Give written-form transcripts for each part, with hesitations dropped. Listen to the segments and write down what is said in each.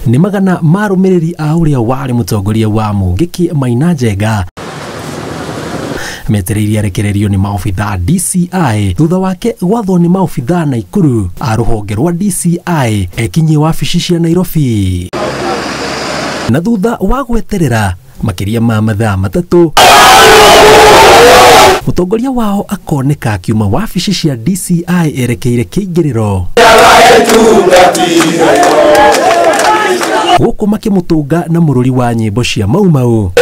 Ni magana marumiriri a uria wari mutongoria wa Mungiki Maina Njenga metereirie arekererio ni maofitha DCI thutha wake gwathwo ni maofitha Naikuru a ruhonge rwa DCI ekinyi wabici cia Nairobi na thutha wa gweterera makiria ma mathaa matatu mutongoria wao akoneka akiuma wabici cia DCI erekeire kiingiriro guku makimutunga na mururi wa nyimbo cia Maumau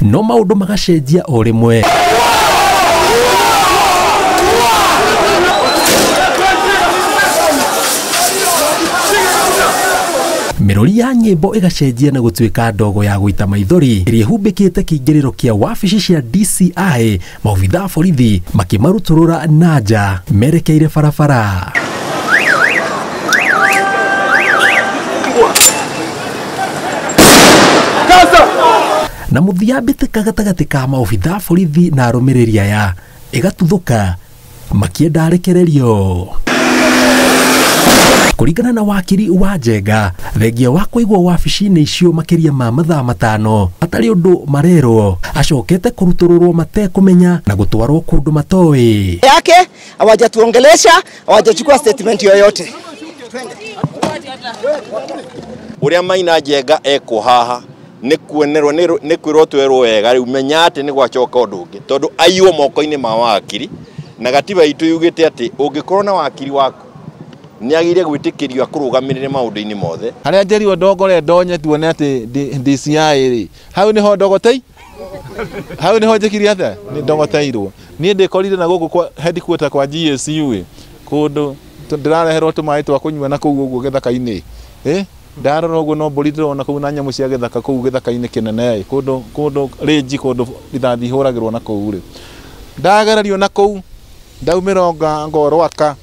no maundu magacenjia o rimwe mirori ya nyimbo igacenjia na gutuika ndogo ya guita maithori iria humbikite kiingiriro kia wabici cia DCI maofitha borithi makimaruturura nanja merekeire barabara na muthia mbitika gatagati ka maofitha borithi na arumiriri aya igatuthuka makienda arekererio. Kuringana na wakiri wa Njenga, thengia wa kuigwa wabici-inĩ icio makiria ma mathaa matano atari undu marerwo acokete kurutururwo matekumenya na gutwarwo kundu matowi yake hawajatuongelesha, hawajachukua statement yoyote. Uria Maina Njenga eko haha ni kuonerwo ni kwirwo twerwo wega riu menya ati ni gwacoka undu ungi tondu aiyo moko-ini ma wakiri na gatiba itu yugite ati ungikorwo na wakiri waku ni agire gwitikirio akurugamirire maundu-ini mothe haria njerio ndongore ndonye tuone ati DCI ri hau ni ho ndogotei hau ni ho njikiri atha ni ndogoteirwo ni ndikorire na guku kwa headquarter kwa GSU kundu ndirareherwo tumai twa kunywa na kuu uguo githaka-ini ndarora uguo no mburi ndirona kuu na nyamu cia githaka kuu githaka-ini kinene kundu rinji kundu ithathi huragirwo na kuu ri ndagerario na kuu ndaumironga ngorwaka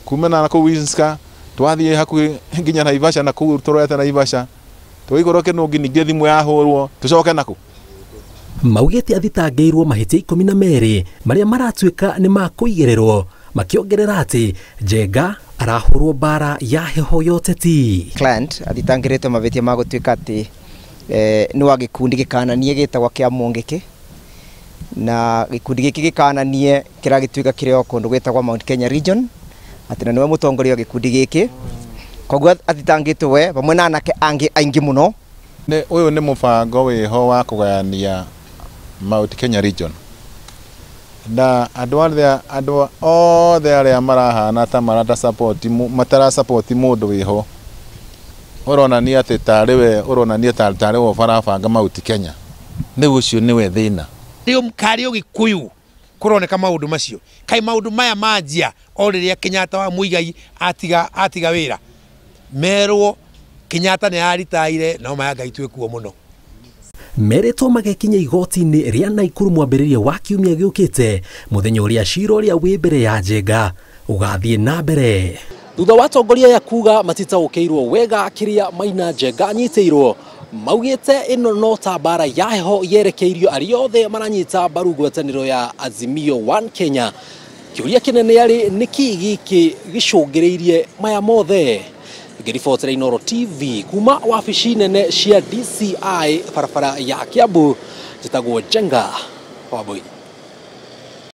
kumena na kuu Inska twathie hakuhi nginya Naivasha na kuu turete Naivasha tuigoroke no nginigire thimu yahurwo tucoke naku maugite athitangirwo mahitia 12 maria maratuika ni makuigererwo makiongerera ati Njenga arahurwo bara ya heho yoteti Client athitangirite mabitia magutuika ati ni wa gikundi gikananie gitagwa kia Mungiki na gikundi giki gikananie kiragituika kirio kundu gwitagwa Mount Kenya region atina niwe mutongoria wa gikundi giki koguo athitangitwo we bamwe na anake angi aingi muno ne uyu ni mubango wiho wa kugayania Mount Kenya region na andu othe aria marahana ta marata support matara support mundu wiho urona ni ati tariwe urona ni tari wo barabanga Mount Kenya ni ucio niwe thina rio mkario Gikuyu kuroneka maundu macio kai maundu maya manjia o riria Kenyatta wa Muigai atiga wira merwo Kenyatta ni aritaire no maya gaitwe kuo muno meretwo magekinya igoti-ini ria Naikuru mwambiriria wa kiumia giukite muthenya uria cira uria wi mbere ya Njenga ugathie na mbere thutha wa tongoria ya kuga matitaũkĩirwo wega kiria Maina Njenga anyiteirwo maugite ino no ta bara ya heho yerekeirio ariothe maranyita mbaru ngwatanĩro ya Azimio One Kenya kiuria kinene ari niki giki gicungiriirie maya mothe ngiribotera Inooro TV kuma wabici nene cia DCI barabara ya Kiambu jitagwo Njenga Wambui.